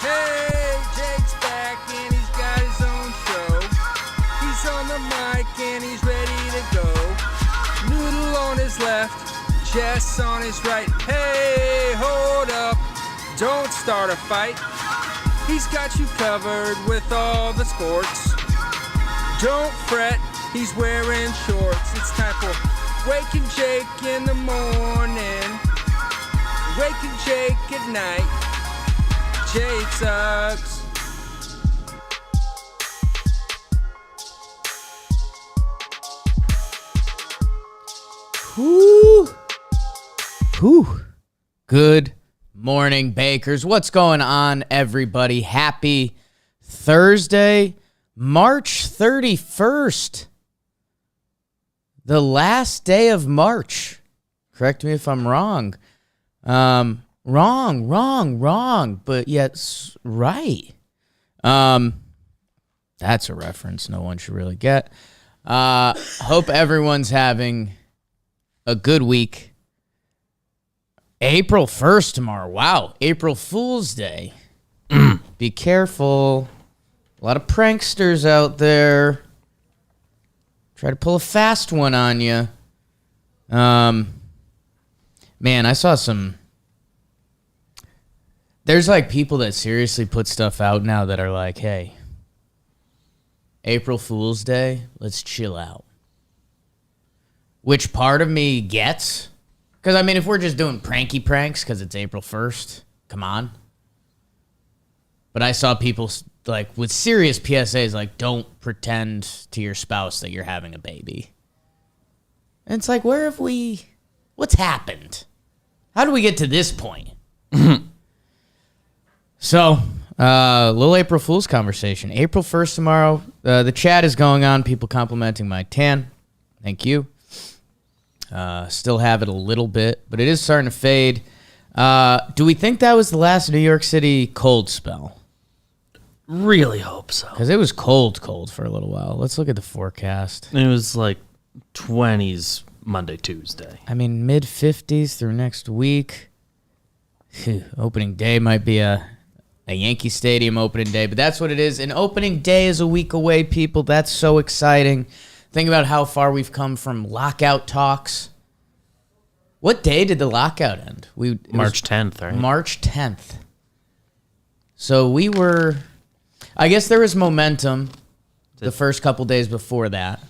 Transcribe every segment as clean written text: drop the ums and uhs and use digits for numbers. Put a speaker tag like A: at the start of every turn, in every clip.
A: Hey, Jake's back and he's got his own show. He's on the mic and he's ready to go. Noodle on his left, Jess on his right. Hey, hold up, don't start a fight. He's got you covered with all the sports. Don't fret, he's wearing shorts. It's time for Waking Jake in the morning, Waking Jake at night. Jake sucks.
B: Whew. Good morning, Bakers. What's going on, everybody? Happy Thursday, March 31st. The last day of March. Correct me if I'm wrong. Wrong, but yet right. That's a reference no one should really get. Hope everyone's having a good week. April 1st tomorrow. Wow, April Fool's Day. Be careful. A lot of pranksters out there. Try to pull a fast one on you. Man, I saw some... There's like people that seriously put stuff out now that are like, hey, April Fool's Day, let's chill out. Which part of me gets? Because, I mean, if we're just doing pranky pranks because it's April 1st, come on. But I saw people like with serious PSAs like, don't pretend to your spouse that you're having a baby. And it's like, what's happened? How do we get to this point? So, little April Fool's conversation. April 1st tomorrow. The chat is going on. People complimenting my tan. Thank you. Still have it a little bit, but it is starting to fade. Do we think that was the last New York City cold spell?
C: Really hope so.
B: Because it was cold for a little while. Let's look at the forecast.
C: It was like 20s Monday, Tuesday.
B: I mean, mid-50s through next week. Opening day might be a Yankee Stadium opening day, but that's what it is. And opening day is a week away, people. That's so exciting. Think about how far we've come from lockout talks. What day did the lockout end?
C: March 10th, right?
B: March 10th. So we were... I guess there was momentum the first couple days before that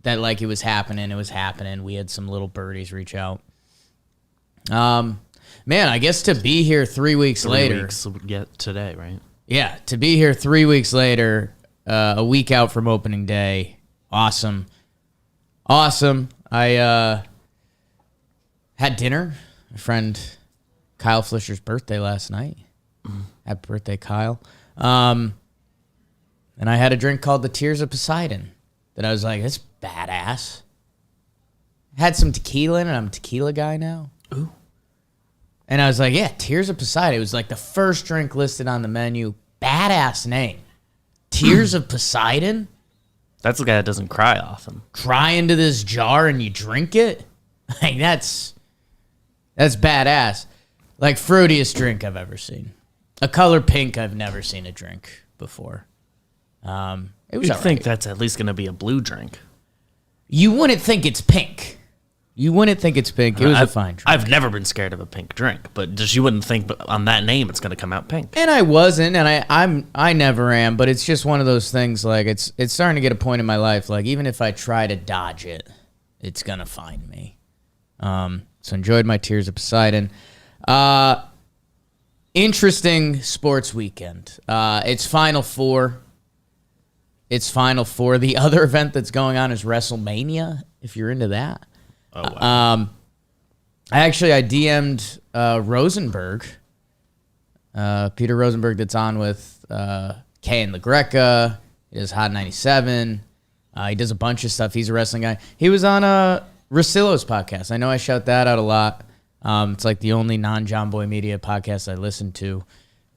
B: like it was happening. We had some little birdies reach out. Man, I guess to be here 3 weeks later.
C: 3 weeks get today, right?
B: Yeah, to be here 3 weeks later, a week out from opening day. Awesome. I had dinner. My friend Kyle Flisher's birthday last night. Happy birthday, Kyle. And I had a drink called the Tears of Poseidon that I was like, that's badass. Had some tequila in it. I'm a tequila guy now.
C: Ooh.
B: And I was like, yeah, Tears of Poseidon. It was like the first drink listed on the menu. Badass name. Tears of Poseidon?
C: That's the guy that doesn't cry often.
B: Cry into this jar and you drink it? Like, that's badass. Like, fruitiest drink I've ever seen. A color pink I've never seen a drink before. It was
C: You'd
B: all
C: think
B: right.
C: that's at least going to be a blue drink.
B: You wouldn't think it's pink. It was a fine drink.
C: I've never been scared of a pink drink, but just you wouldn't think on that name it's going to come out pink.
B: And I wasn't, and I never am, but it's just one of those things, like, it's starting to get a point in my life, like, even if I try to dodge it, it's going to find me. So enjoyed my Tears of Poseidon. Interesting sports weekend. It's Final Four. The other event that's going on is WrestleMania, if you're into that.
C: Oh, wow.
B: I DM'd Rosenberg, Peter Rosenberg, that's on with Kay and LaGreca. He does Hot 97. He does a bunch of stuff. He's a wrestling guy. He was on Russillo's podcast. I know I shout that out a lot. It's like the only non-JOMBOY media podcast I listen to.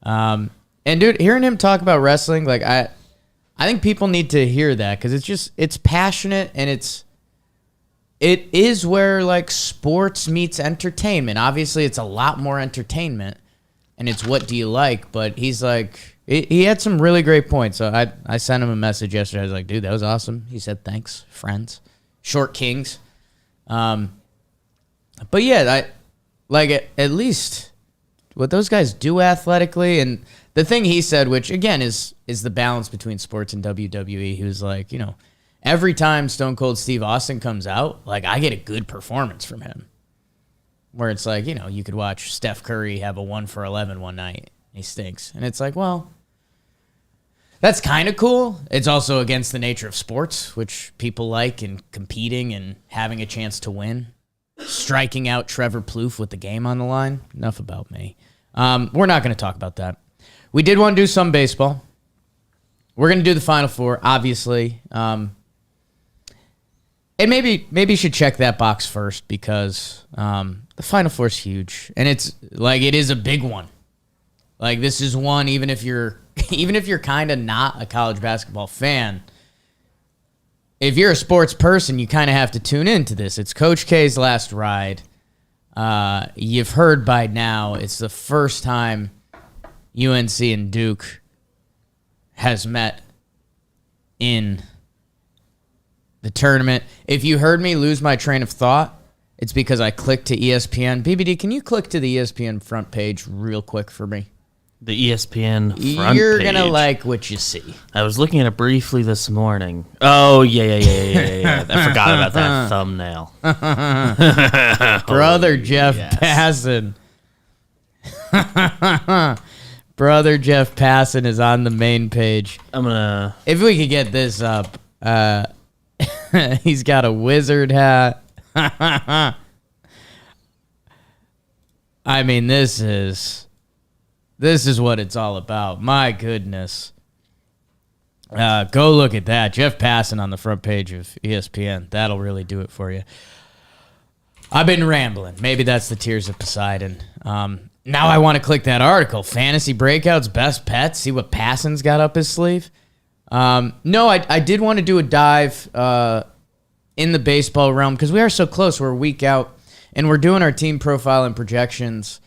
B: And dude, hearing him talk about wrestling, like I think people need to hear that because it's passionate and it is where like sports meets entertainment. Obviously, it's a lot more entertainment, and it's what do you like. But he's like, he had some really great points. So I sent him a message yesterday. I was like, dude, that was awesome. He said, thanks, friends. Short Kings. But yeah, at least what those guys do athletically, and the thing he said, which again is the balance between sports and WWE. He was like, every time Stone Cold Steve Austin comes out, like I get a good performance from him. Where it's like, you could watch Steph Curry have a 1 for 11 one night. He stinks. And it's like, well, that's kind of cool. It's also against the nature of sports, which people like, and competing and having a chance to win. Striking out Trevor Plouffe with the game on the line. Enough about me. We're not going to talk about that. We did want to do some baseball. We're going to do the Final Four, obviously. And maybe you should check that box first because the Final Four is huge. And it's like it is a big one. Like this is one, even if you're kind of not a college basketball fan, if you're a sports person, you kind of have to tune into this. It's Coach K's last ride. You've heard by now it's the first time UNC and Duke has met in the tournament. If you heard me lose my train of thought, it's because I clicked to ESPN. BBD, can you click to the ESPN front page real quick for me?
C: The ESPN front
B: You're
C: page.
B: going to like what you see.
C: I was looking at it briefly this morning. Oh, yeah. I forgot about that thumbnail.
B: Brother Jeff Passan. Brother Jeff Passan is on the main page. If we could get this up. He's got a wizard hat. I mean, this is what it's all about. My goodness. Go look at that. Jeff Passan on the front page of ESPN. That'll really do it for you. I've been rambling. Maybe that's the tears of Poseidon. Now I want to click that article. Fantasy breakouts, best pets. See what Passan's got up his sleeve. No, I did want to do a dive in the baseball realm because we are so close. We're a week out, and we're doing our team profile and projections.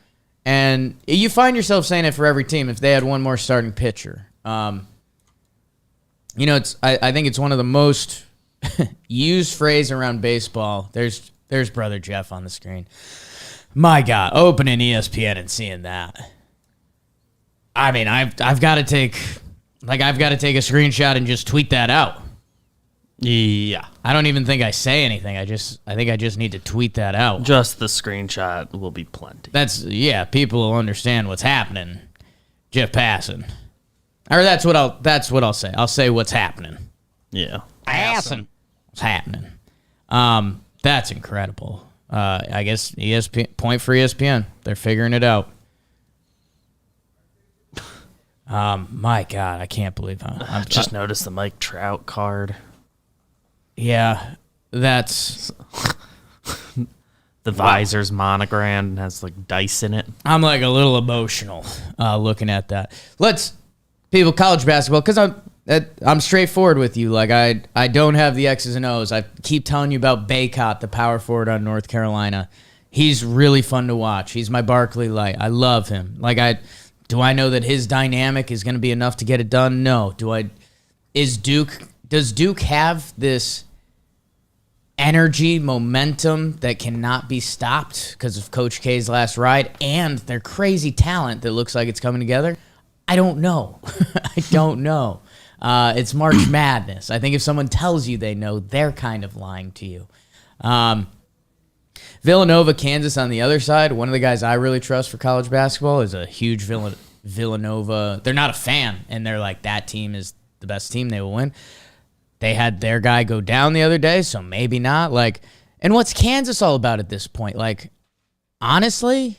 B: And you find yourself saying it for every team if they had one more starting pitcher. I think it's one of the most used phrase around baseball. There's Brother Jeff on the screen. My God, opening ESPN and seeing that. I mean, I've got to take a screenshot and just tweet that out.
C: Yeah.
B: I don't even think I say anything. I think I just need to tweet that out.
C: Just the screenshot will be plenty.
B: People will understand what's happening. Jeff Passan. Or that's what I'll say. I'll say what's happening.
C: Yeah.
B: Passan. What's happening? That's incredible. I guess ESPN point for ESPN. They're figuring it out. My God, I can't believe
C: I just noticed the Mike Trout card.
B: Yeah, that's
C: the visor's monogrammed and has like dice in it.
B: I'm like a little emotional looking at that. People, college basketball, because I'm straightforward with you. Like I don't have the X's and O's. I keep telling you about Baycott, the power forward on North Carolina. He's really fun to watch. He's my Barkley light. I love him. Do I know that his dynamic is going to be enough to get it done? No. Does Duke have this energy, momentum that cannot be stopped because of Coach K's last ride and their crazy talent that looks like it's coming together? I don't know. I don't know. It's March Madness. I think if someone tells you they know, they're kind of lying to you. Villanova, Kansas on the other side. One of the guys I really trust for college basketball is a huge Villanova. They're not a fan, and they're like, that team is the best team. They will win. They had their guy go down the other day, so maybe not. And what's Kansas all about at this point? Honestly,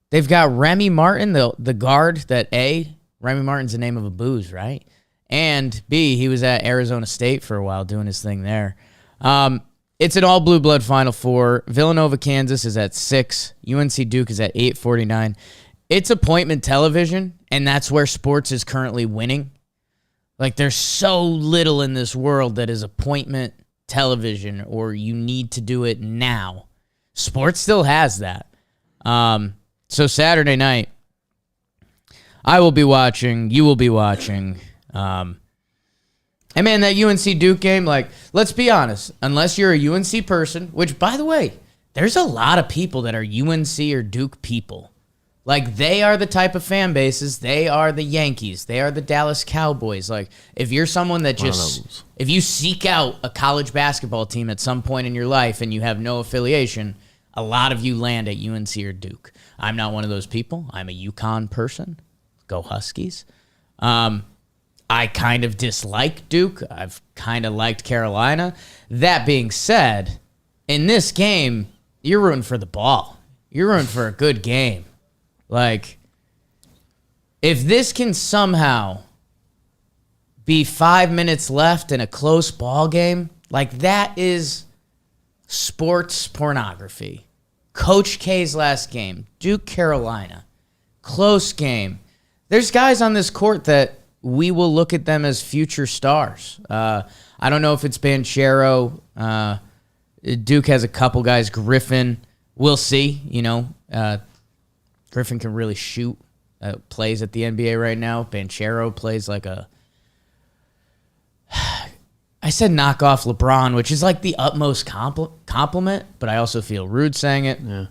B: they've got Remy Martin, the guard that Remy Martin's the name of a booze, right? And B, he was at Arizona State for a while doing his thing there. It's an all blue blood Final Four. Villanova, Kansas is at 6. UNC Duke is at 8:49. It's appointment television, and that's where sports is currently winning. There's so little in this world that is appointment television or you need to do it now. Sports still has that. So Saturday night, I will be watching. You will be watching. And man, that UNC Duke game, like, let's be honest. Unless you're a UNC person, which, by the way, there's a lot of people that are UNC or Duke people. Like, they are the type of fan bases. They are the Yankees. They are the Dallas Cowboys. Like, if you're someone that just, if you seek out a college basketball team at some point in your life and you have no affiliation, a lot of you land at UNC or Duke. I'm not one of those people. I'm a UConn person. Go Huskies. I kind of dislike Duke. I've kind of liked Carolina. That being said, in this game, you're rooting for the ball. You're rooting for a good game. Like, if this can somehow be 5 minutes left in a close ball game, like, that is sports pornography. Coach K's last game, Duke, Carolina, close game. There's guys on this court that we will look at them as future stars. I don't know if it's Banchero. Duke has a couple guys. Griffin, we'll see. You know, Griffin can really shoot. Plays at the NBA right now. Banchero plays like a... I said knock off LeBron, which is like the utmost compliment, but I also feel rude saying it.
C: Yeah.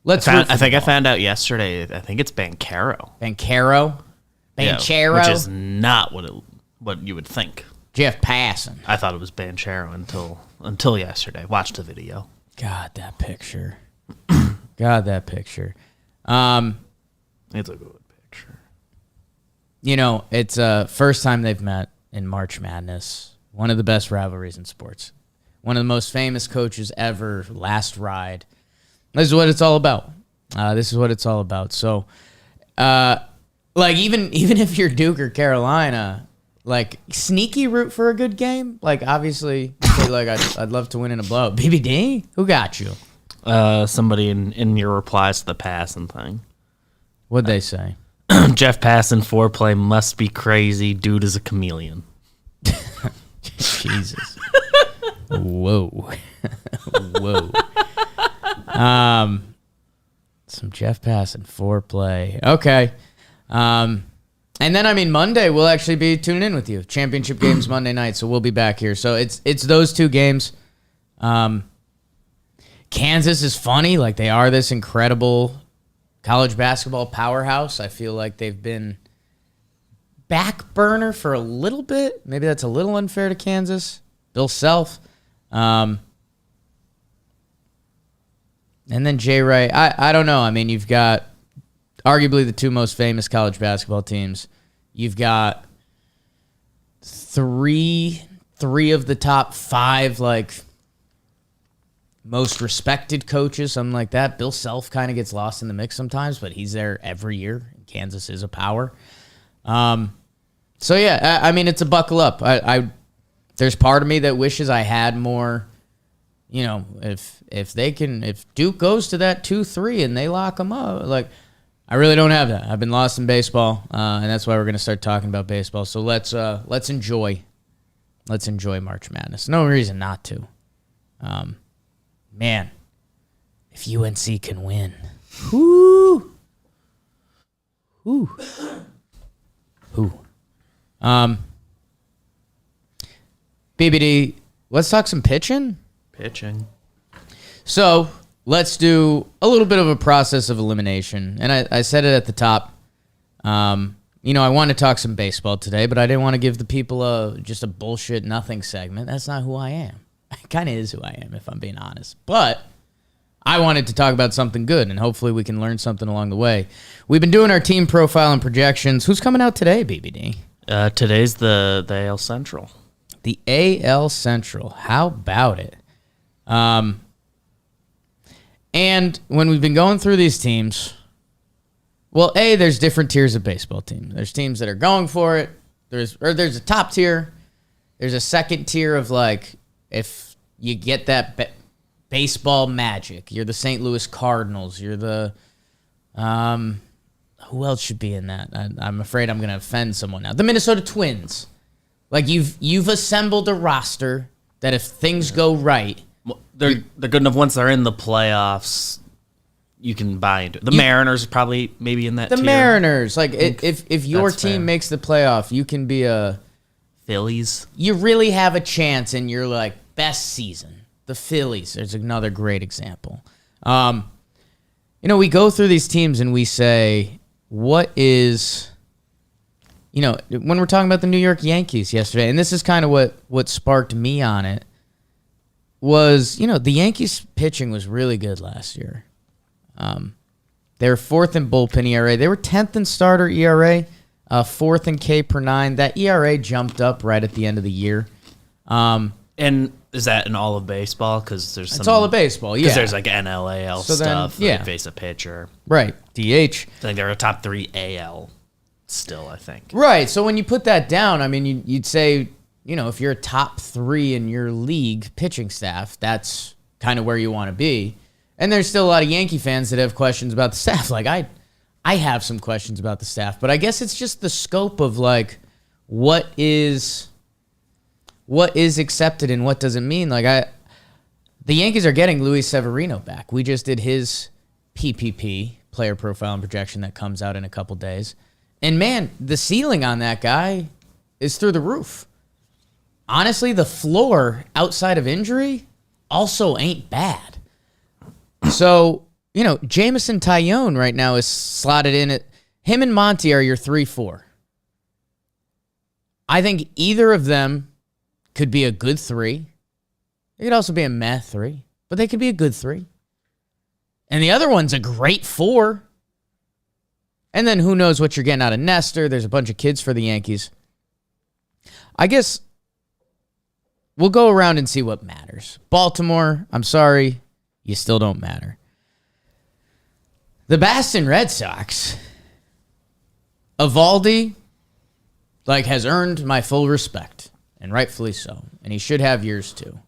B: I
C: think I found out yesterday. I think it's Banchero.
B: Banchero? Banchero?
C: Which is not what you would think.
B: Jeff Passan.
C: I thought it was Banchero until yesterday. Watched the video.
B: God, that picture. God, that picture.
C: It's a good picture.
B: You know, it's first time they've met in March Madness. One of the best rivalries in sports. One of the most famous coaches ever. Last ride. This is what it's all about. This is what it's all about. So, like, even if you're Duke or Carolina, like, sneaky root for a good game. Like, obviously, say, like, I'd love to win in a blowout. BBD, who got you?
C: Somebody in your replies to the Passan thing.
B: What'd they say?
C: Jeff Passan foreplay must be crazy. Dude is a chameleon.
B: Jesus. Whoa. Whoa. Some Jeff Passan foreplay. Okay. And then, I mean, Monday we'll actually be tuning in with you. Championship games Monday night, so we'll be back here. So it's those two games. Kansas is funny. Like, they are this incredible college basketball powerhouse. I feel like they've been back burner for a little bit. Maybe that's a little unfair to Kansas. Bill Self. And then Jay Wright. I don't know. I mean, you've got arguably the two most famous college basketball teams. You've got three of the top five, like, most respected coaches, something like that. Bill Self kind of gets lost in the mix sometimes, but he's there every year. Kansas is a power. So yeah, I mean, it's a buckle up. There's part of me that wishes I had more. You know, if Duke goes to that 2-3 and they lock them up, like, I really don't have that. I've been lost in baseball, and that's why we're going to start talking about baseball. So let's enjoy March Madness. No reason not to. Man, if UNC can win, whoo. BBD, let's talk some pitching. So let's do a little bit of a process of elimination. And I said it at the top. You know, I want to talk some baseball today, but I didn't want to give the people just a bullshit nothing segment. That's not who I am. It kind of is who I am, if I'm being honest. But I wanted to talk about something good, and hopefully we can learn something along the way. We've been doing our team profile and projections. Who's coming out today, BBD?
C: Today's the AL Central.
B: The AL Central. How about it? And when we've been going through these teams, well, there's different tiers of baseball teams. There's teams that are going for it. There's a top tier. There's a second tier of, like, if you get that baseball magic. You're the St. Louis Cardinals. You're the who else should be in that? I'm afraid I'm going to offend someone now. The Minnesota Twins. Like, you've assembled a roster that if things go right,
C: they're good enough once they're in the playoffs. you can buy into it. The Mariners probably maybe in that
B: The
C: tier.
B: Mariners, like if your
C: That's
B: team
C: fair.
B: makes the playoff, you can be
C: Phillies.
B: you really have a chance in your like best season. The Phillies, there's another great example. We go through these teams and we say, what is, when we're talking about the New York Yankees yesterday, and this is kind of what sparked me on it, was, the Yankees pitching was really good last year. They were 4th in bullpen ERA. They were 10th in starter ERA, 4th in K per 9. That ERA jumped up right at the end of the year.
C: And is that in all of baseball? Because
B: It's all of baseball, yeah.
C: Because there's like NLAL
B: So then,
C: stuff.
B: yeah.
C: They face a pitcher.
B: Right, DH.
C: I think they're a top 3 AL still, I think.
B: Right, so when you put that down, I mean, you'd say, if you're a top 3 in your league pitching staff, that's kind of where you want to be. And there's still a lot of Yankee fans that have questions about the staff. Like, I have some questions about the staff, but I guess it's just the scope of, like, what is accepted and what doesn't mean. Like, the Yankees are getting Luis Severino back. We just did his PPP, player profile and projection, that comes out in a couple days. And, man, the ceiling on that guy is through the roof. Honestly, the floor outside of injury also ain't bad. So, Jameson Taillon right now is slotted in at him and Monty are your 3-4. I think either of them could be a good 3. They could also be a meh 3, but they could be a good 3. And the other one's a great 4. And then who knows what you're getting out of Nestor. There's a bunch of kids for the Yankees. I guess we'll go around and see what matters. Baltimore, I'm sorry, you still don't matter. The Boston Red Sox, Eovaldi, has earned my full respect, and rightfully so. And he should have yours too.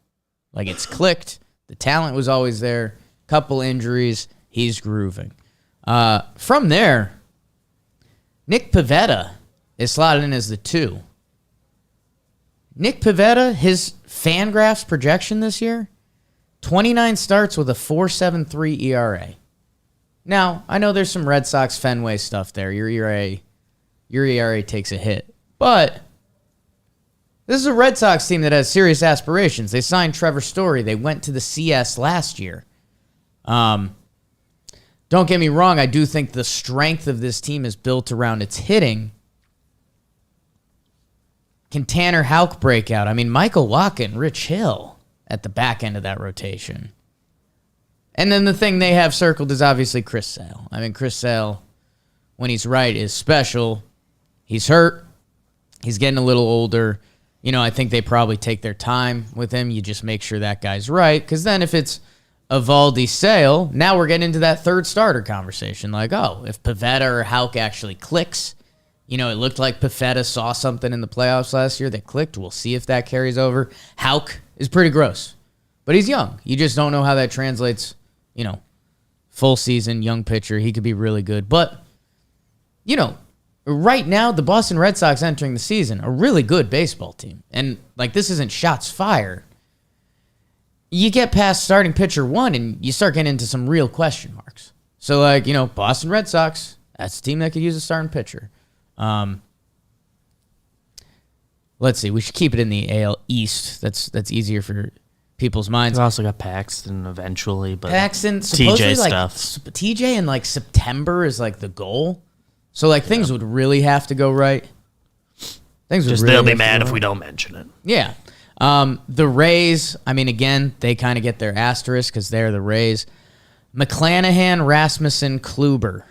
B: It's clicked. The talent was always there. Couple injuries. He's grooving. From there, Nick Pavetta is slotted in as the 2. Nick Pavetta, his Fangraphs projection this year, 29 starts with a 4.73 ERA. Now, I know there's some Red Sox Fenway stuff there. Your ERA takes a hit. But this is a Red Sox team that has serious aspirations. They signed Trevor Story. They went to the CS last year. Don't get me wrong. I do think the strength of this team is built around its hitting. Can Tanner Houck break out? I mean, Michael Wacha, Rich Hill at the back end of that rotation. And then the thing they have circled is obviously Chris Sale. I mean, Chris Sale, when he's right, is special. He's hurt. He's getting a little older. I think they probably take their time with him. You just make sure that guy's right. Because then if it's Eovaldi Sale, now we're getting into that third starter conversation. If Pavetta or Houck actually clicks, it looked like Pavetta saw something in the playoffs last year that clicked. We'll see if that carries over. Houck is pretty gross, but he's young. You just don't know how that translates, full season, young pitcher. He could be really good. But, right now, the Boston Red Sox entering the season, a really good baseball team. And, this isn't shots fired. You get past starting pitcher 1 and you start getting into some real question marks. So, Boston Red Sox, that's a team that could use a starting pitcher. Let's see. We should keep it in the AL East. That's easier for people's minds.
C: We've also got Paxton eventually, but
B: Paxton, supposedly,
C: TJ stuff.
B: TJ in September is the goal. So things would really have to go right.
C: They'll be mad if we don't mention it.
B: Yeah. The Rays, I mean, again, they kind of get their asterisk because they're the Rays. McClanahan, Rasmussen, Kluber.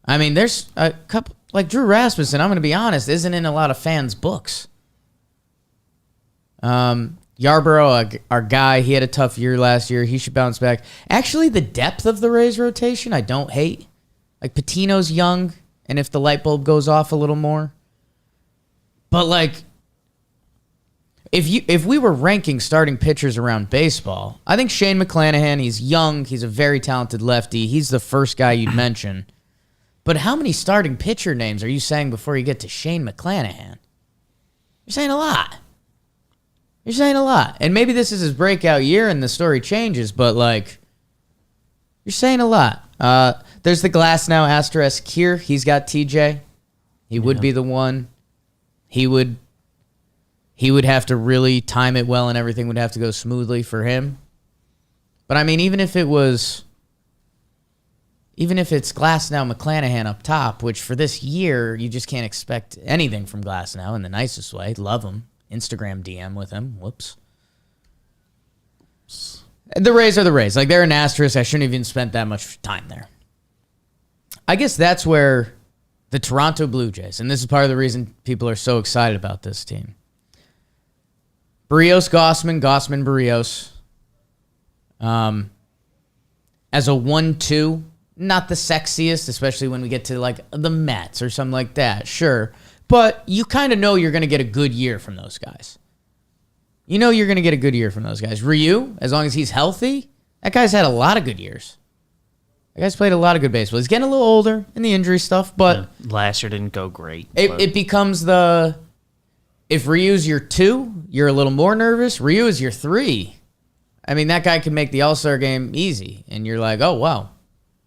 B: I mean, there's a couple, Drew Rasmussen, I'm going to be honest, isn't in a lot of fans' books. Yarborough, our guy, he had a tough year last year. He should bounce back. Actually, the depth of the Rays rotation, I don't hate. Patino's young, and if the light bulb goes off a little more. But, if we were ranking starting pitchers around baseball, I think Shane McClanahan, he's young, he's a very talented lefty. He's the first guy you'd mention. But how many starting pitcher names are you saying before you get to Shane McClanahan? You're saying a lot. And maybe this is his breakout year and the story changes, but You're saying a lot. There's the glass now asterisk here. He's got TJ. He would be the one. He would have to really time it well, and everything would have to go smoothly for him. But I mean, even if it's Glasnow McClanahan up top, which for this year you just can't expect anything from Glasnow in the nicest way. Love him. Instagram DM with him. Whoops. The Rays are the Rays. Like, they're an asterisk. I shouldn't have even spent that much time there. I guess that's where the Toronto Blue Jays, and this is part of the reason people are so excited about this team. Barrios, Gossman, Barrios. As a 1-2, not the sexiest, especially when we get to, like, the Mets or something like that. Sure. But you kind of know you're going to get a good year from those guys. You know you're going to get a good year from those guys. Ryu, as long as he's healthy, that guy's had a lot of good years. That guy's played a lot of good baseball. He's getting a little older in the injury stuff, but...
C: Last year didn't go great.
B: It becomes the... If Ryu's your 2, you're a little more nervous. Ryu is your 3. I mean, that guy can make the All-Star game easy. And you're like, oh, wow.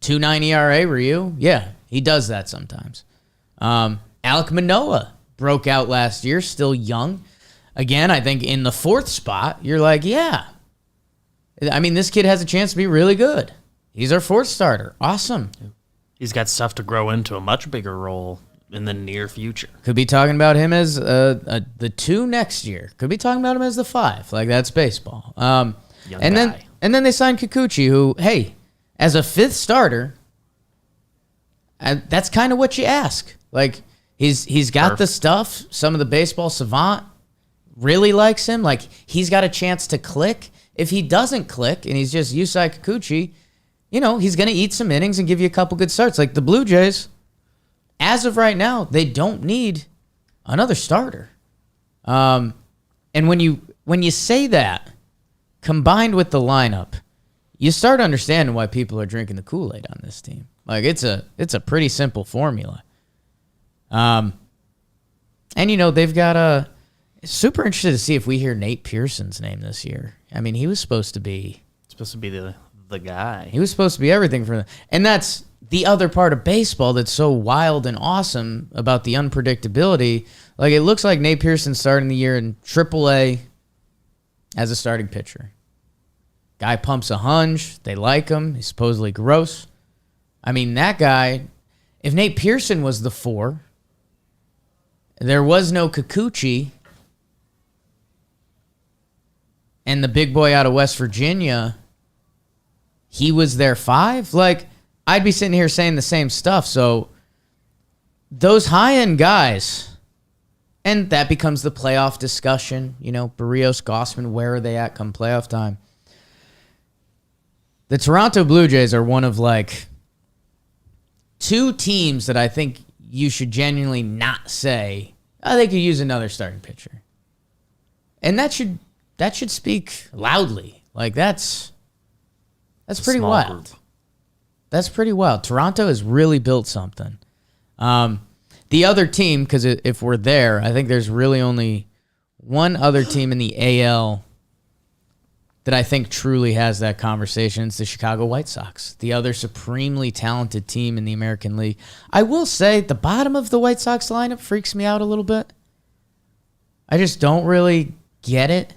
B: 2.9 ERA, Ryu? Yeah, he does that sometimes. Alec Manoa broke out last year, still young. Again, I think in the 4th spot, you're like, yeah. I mean, this kid has a chance to be really good. He's our 4th starter. Awesome.
C: He's got stuff to grow into a much bigger role in the near future.
B: Could be talking about him as the 2 next year. Could be talking about him as the 5. Like, that's baseball.
C: Young guy.
B: Then they signed Kikuchi, who, hey, as a 5th starter, that's kind of what you ask. Like, he's got the stuff. Some of the baseball savant really likes him. Like, he's got a chance to click. If he doesn't click and he's just Yusei Kikuchi, you know, he's going to eat some innings and give you a couple good starts. Like the Blue Jays, as of right now, they don't need another starter. And when you say that, combined with the lineup, you start understanding why people are drinking the Kool-Aid on this team. Like, it's a pretty simple formula. And, you know, they've got a... Super interested to see if we hear Nate Pearson's name this year. I mean, he was supposed to be
C: the guy.
B: He was supposed to be everything for them. And that's the other part of baseball that's so wild and awesome about the unpredictability. Like, it looks like Nate Pearson starting the year in AAA as a starting pitcher. Guy pumps a hunch. They like him. He's supposedly gross. I mean, that guy, if Nate Pearson was the 4, there was no Kikuchi, and the big boy out of West Virginia, he was their 5. Like, I'd be sitting here saying the same stuff. So those high-end guys, and that becomes the playoff discussion. You know, Barrios, Gossman, where are they at come playoff time? The Toronto Blue Jays are one of, like, 2 teams that I think you should genuinely not say, oh, they could use another starting pitcher. And that should speak loudly. Like, that's pretty wild.
C: Group.
B: That's pretty wild. Toronto has really built something. The other team, because if we're there, I think there's really only one other team in the AL that I think truly has that conversation. It's the Chicago White Sox, the other supremely talented team in the American League. I will say the bottom of the White Sox lineup freaks me out a little bit. I just don't really get it.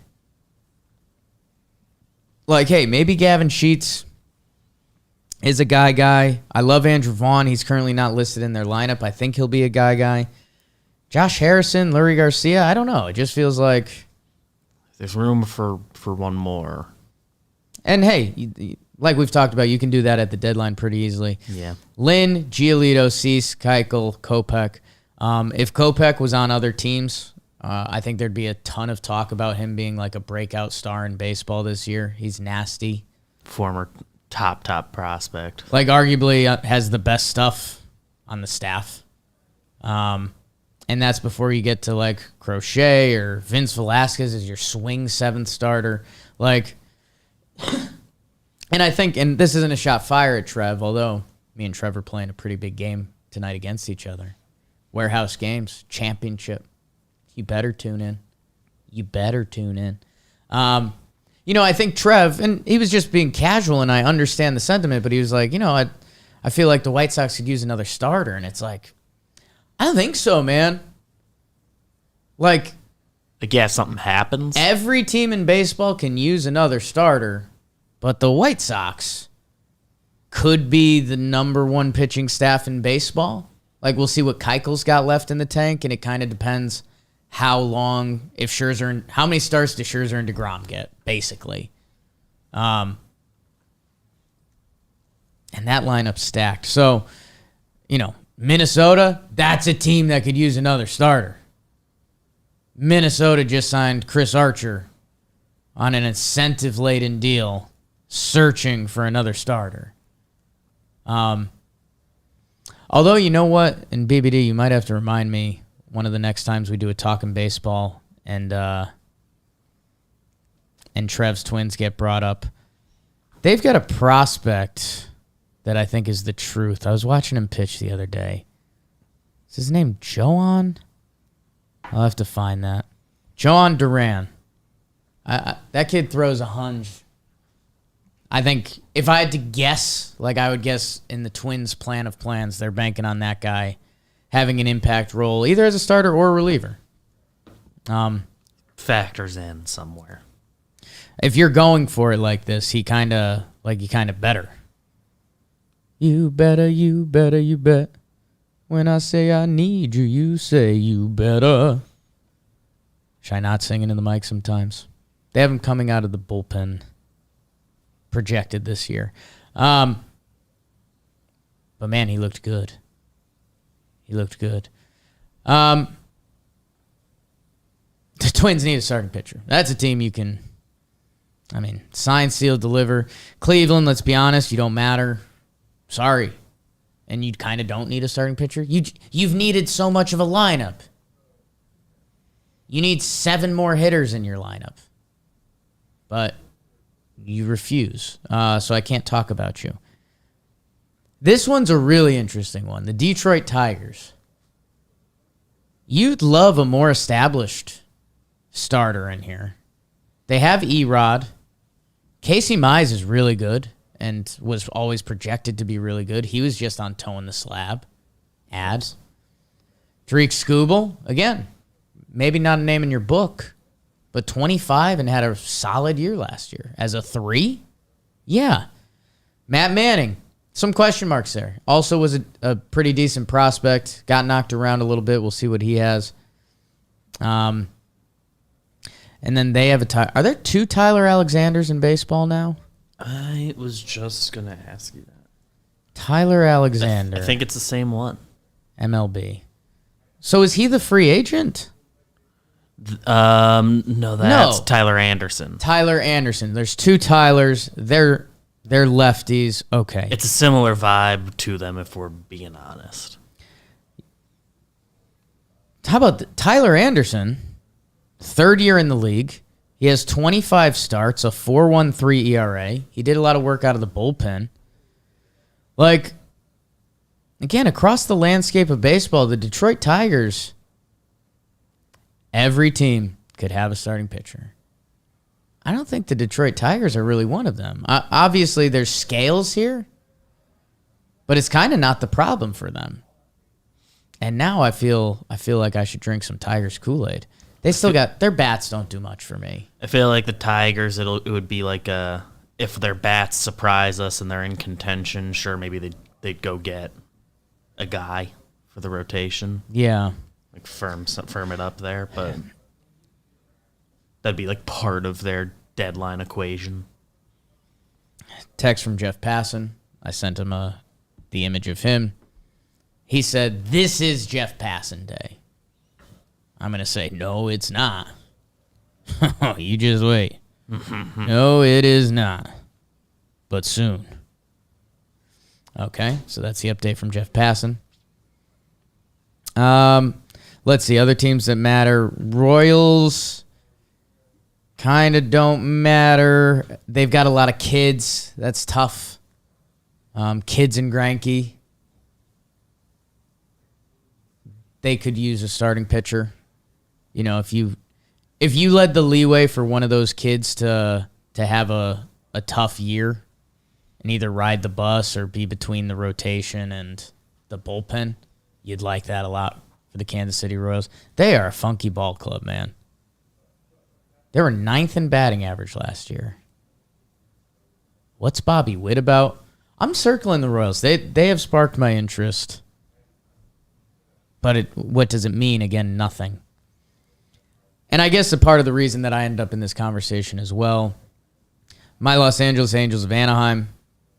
B: Like, hey, maybe Gavin Sheets is a guy. I love Andrew Vaughn. He's currently not listed in their lineup. I think he'll be a guy. Josh Harrison, Lurie Garcia, I don't know. It just feels like
C: there's room for one more.
B: And, hey, like we've talked about, you can do that at the deadline pretty easily.
C: Yeah.
B: Lynn, Giolito, Cease, Keuchel, Kopech. If Kopech was on other teams, I think there'd be a ton of talk about him being like a breakout star in baseball this year. He's nasty.
C: Former top prospect.
B: Like, arguably has the best stuff on the staff. And that's before you get to, like, Crochet or Vince Velasquez as your swing 7th starter. Like, and I think, and this isn't a shot fired at Trev, although me and Trev are playing a pretty big game tonight against each other. Warehouse Games, championship. You better tune in. You I think Trev, and he was just being casual, and I understand the sentiment, but he was like, I feel like the White Sox could use another starter, and it's like, I don't think so, man. Like,
C: yeah, if something happens.
B: Every team in baseball can use another starter, but the White Sox could be the number one pitching staff in baseball. Like, we'll see what Keuchel's got left in the tank, and it kind of depends how long, if Scherzer, how many starts do Scherzer and DeGrom get, basically. And that lineup's stacked. So, Minnesota, that's a team that could use another starter. Minnesota just signed Chris Archer on an incentive-laden deal, searching for another starter. Although, you know what? In BBD, you might have to remind me one of the next times we do a Talkin' Baseball and Trev's Twins get brought up. They've got a prospect that I think is the truth. I was watching him pitch the other day. Is his name Joan? I'll have to find that. Joan Duran. That kid throws a hunch. I think if I had to guess, I would guess in the Twins' plan of plans, they're banking on that guy having an impact role, either as a starter or a reliever.
C: Factors in somewhere.
B: If you're going for it like this, you kind of better. You better, you better, you bet. When I say I need you, you say you better. Should I not sing into the mic sometimes? They have him coming out of the bullpen projected this year. But man, he looked good. The Twins need a starting pitcher. That's a team you can, sign, seal, deliver. Cleveland, let's be honest, you don't matter. Sorry. And you kind of don't need a starting pitcher. You've needed so much of a lineup. You need 7 more hitters in your lineup. But you refuse. So I can't talk about you. This one's a really interesting one. The Detroit Tigers. You'd love a more established starter in here. They have Erod. Casey Mize is really good and was always projected to be really good. He was just on Towing the Slab ads. Tariq Skubal, again, maybe not a name in your book, but 25 and had a solid year last year. As a 3? Yeah. Matt Manning, some question marks there. Also was a pretty decent prospect. Got knocked around a little bit. We'll see what he has. And then they have are there 2 Tyler Alexanders in baseball now?
C: I was just going to ask you that.
B: Tyler Alexander.
C: I think it's the same one.
B: MLB. So is he the free agent?
C: No, that's Tyler Anderson.
B: Tyler Anderson. There's 2 Tylers. They're lefties. Okay.
C: It's a similar vibe to them, if we're being honest.
B: How about Tyler Anderson? 3rd year in the league. He has 25 starts, a 4.13 ERA. He did a lot of work out of the bullpen. Again, across the landscape of baseball, the Detroit Tigers, every team could have a starting pitcher. I don't think the Detroit Tigers are really one of them. Obviously, there's scales here, but it's kind of not the problem for them. And now I feel like I should drink some Tigers Kool-Aid. They still got their bats don't do much for me.
C: I feel like the Tigers, it would be like if their bats surprise us and they're in contention, sure, maybe they'd go get a guy for the rotation.
B: Yeah.
C: Like firm it up there, but that'd be like part of their deadline equation.
B: Text from Jeff Passan. I sent him the image of him. He said, "This is Jeff Passan Day." I'm going to say, no, it's not. You just wait. No, it is not. But soon. Okay, so that's the update from Jeff Passan. Let's see, other teams that matter. Royals kind of don't matter. They've got a lot of kids. That's tough. Kids and Greinke. They could use a starting pitcher. If you led the leeway for one of those kids to to have a tough year and either ride the bus or be between the rotation and the bullpen, you'd like that a lot for the Kansas City Royals. They are a funky ball club, man. They were 9th in batting average last year. What's Bobby Witt about? I'm circling the Royals. They have sparked my interest. But what does it mean? Again, nothing. And I guess a part of the reason that I ended up in this conversation as well, my Los Angeles Angels of Anaheim,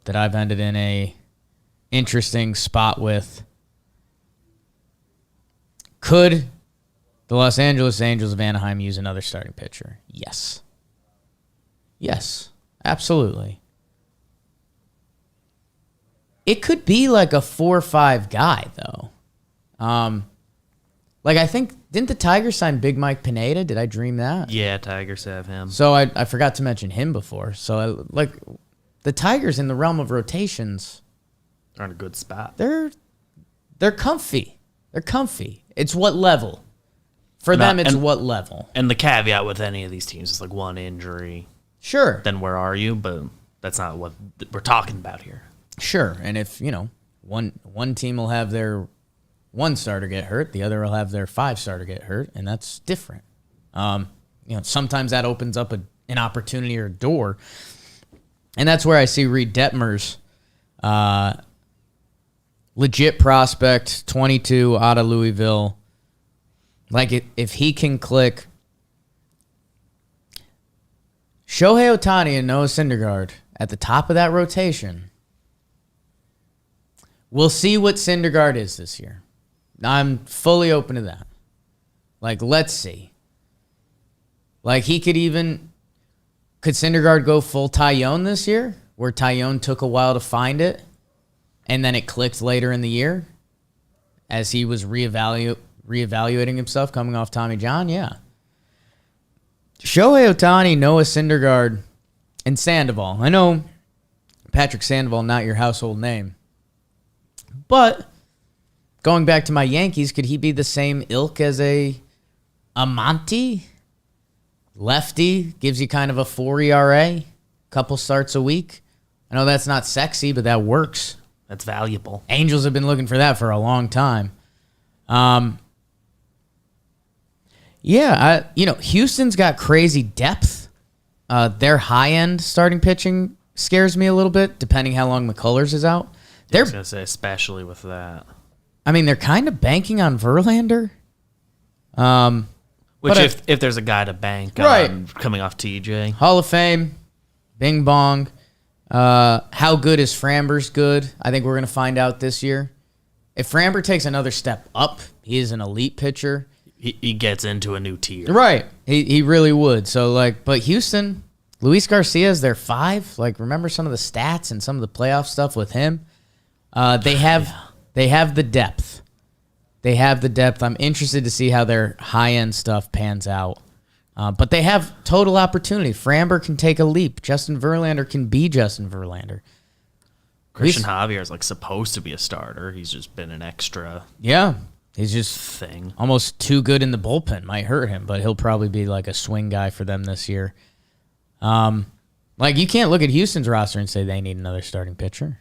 B: that I've ended in a interesting spot with. Could the Los Angeles Angels of Anaheim use another starting pitcher? Yes. Yes, absolutely. It could be like a 4 or 5 guy, though. Like I think, didn't the Tigers sign Big Mike Pineda? Did I dream that?
C: Yeah, Tigers have him.
B: So I forgot to mention him before. So the Tigers in the realm of rotations,
C: They're in a good spot.
B: they're comfy. They're comfy. It's what level? For them, it's what level?
C: And the caveat with any of these teams is like one injury.
B: Sure.
C: Then where are you? But that's not what we're talking about here.
B: Sure. And if, one team will have their 1 starter get hurt, the other will have their 5 starter get hurt, and that's different. Sometimes that opens up an opportunity or a door. And that's where I see Reed Detmer's legit prospect, 22, out of Louisville. Like, if he can click Shohei Ohtani and Noah Syndergaard at the top of that rotation, we'll see what Syndergaard is this year. I'm fully open to that. Like, let's see. Like, could Syndergaard go full Tyone this year, where Tyone took a while to find it, and then it clicked later in the year as he was reevaluating himself coming off Tommy John? Yeah. Shohei Ohtani, Noah Syndergaard, and Sandoval. I know Patrick Sandoval, not your household name. But going back to my Yankees, could he be the same ilk as a Monty? Lefty, gives you kind of a 4 ERA, couple starts a week. I know that's not sexy, but that works.
C: That's valuable.
B: Angels have been looking for that for a long time. Houston's got crazy depth. Their high-end starting pitching scares me a little bit, depending how long McCullers is out.
C: I was going to say, especially with that.
B: I mean, they're kind of banking on Verlander.
C: If there's a guy to bank on coming off TJ.
B: Hall of Fame, Bing Bong. How good is Framber's good? I think we're going to find out this year. If Framber takes another step up, he is an elite pitcher.
C: He gets into a new tier.
B: Right. He really would. So, but Houston, Luis Garcia is their 5. Remember some of the stats and some of the playoff stuff with him? They have the depth. They have the depth. I'm interested to see how their high-end stuff pans out. But they have total opportunity. Framber can take a leap. Justin Verlander can be Justin Verlander.
C: Christian Javier is supposed to be a starter. He's just been an extra.
B: Yeah. He's just
C: thing.
B: Almost too good in the bullpen. Might hurt him, but he'll probably be a swing guy for them this year. You can't look at Houston's roster and say they need another starting pitcher.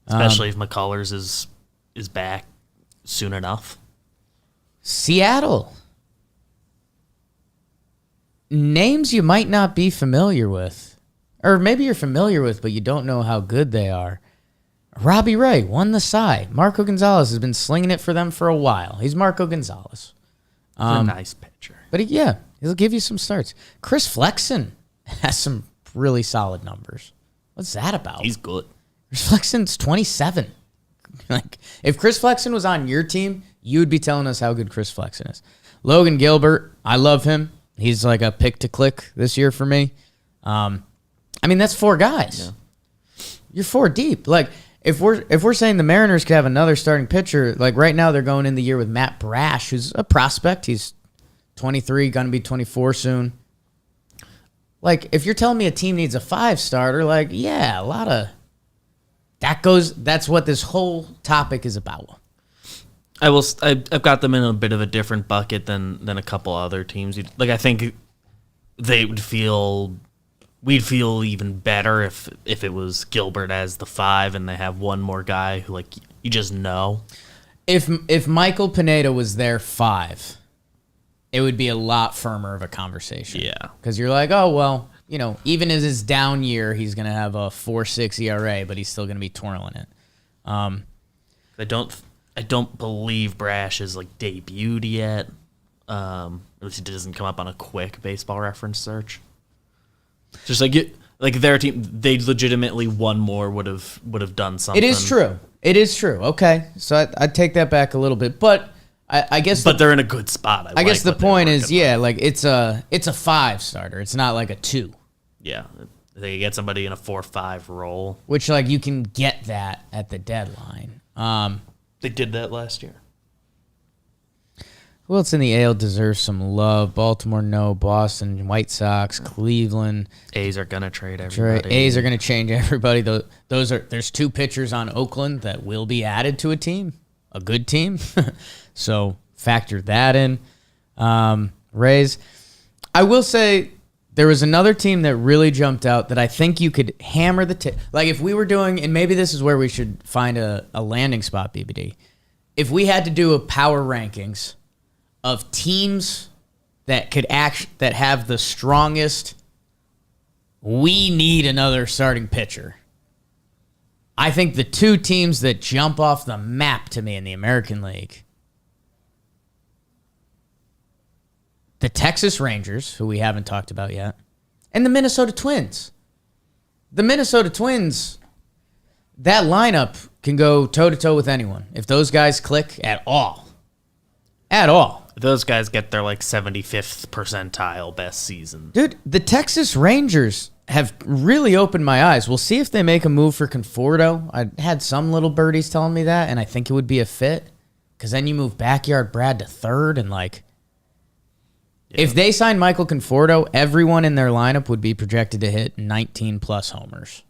C: Especially if McCullers is back soon enough.
B: Seattle. Names you might not be familiar with. Or maybe you're familiar with, but you don't know how good they are. Robbie Ray won the Cy. Marco Gonzalez has been slinging it for them for a while. He's Marco Gonzalez.
C: He's a nice pitcher.
B: But he'll give you some starts. Chris Flexon has some really solid numbers. What's that about?
C: He's good.
B: Chris Flexon's 27. If Chris Flexon was on your team, you would be telling us how good Chris Flexon is. Logan Gilbert, I love him. He's a pick to click this year for me. That's 4 guys. Yeah. You're 4 deep. If we're saying the Mariners could have another starting pitcher, right now they're going in the year with Matt Brash, who's a prospect. He's 23, going to be 24 soon. If you're telling me a team needs a 5 starter, a lot of that's what this whole topic is about.
C: I've got them in a bit of a different bucket than a couple other teams. I think they would feel we'd feel even better if it was Gilbert as the 5 and they have one more guy who, like, you just know.
B: If Michael Pineda was their 5, it would be a lot firmer of a conversation.
C: Yeah.
B: Because you're like, oh, well, you know, even in his down year, he's going to have a 4.6 ERA, but he's still going to be twirling it.
C: I don't believe Brash is, like, debuted yet. At least it doesn't come up on a quick Baseball Reference search. Just like their team, they legitimately one more would have done something.
B: It is true. It is true. Okay, so I'd take that back a little bit, but I guess.
C: But they're in a good spot.
B: I guess the point is, yeah, like it's a 5 starter. It's not like a 2.
C: Yeah, they get somebody in a 4-5 role,
B: which like you can get that at the deadline.
C: They did that last year.
B: Who else in the AL deserves some love? Baltimore, no. Boston, White Sox, Cleveland.
C: A's are gonna trade everybody.
B: A's are gonna change everybody. There's 2 pitchers on Oakland that will be added to a team, a good team. So factor that in. Rays. I will say there was another team that really jumped out that I think you could hammer the like if we were doing, and maybe this is where we should find a landing spot, BBD. If we had to do a power rankings of teams that could that have the strongest, we need another starting pitcher. I think the 2 teams that jump off the map to me in the American League, the Texas Rangers, who we haven't talked about yet, and the Minnesota Twins. The Minnesota Twins, that lineup can go toe-to-toe with anyone if those guys click at all. At all.
C: Those guys get their, like, 75th percentile best season.
B: Dude, the Texas Rangers have really opened my eyes. We'll see if they make a move for Conforto. I had some little birdies telling me that, and I think it would be a fit. Because then you move Backyard Brad to 3rd, and, like, if they sign Michael Conforto, everyone in their lineup would be projected to hit 19-plus homers.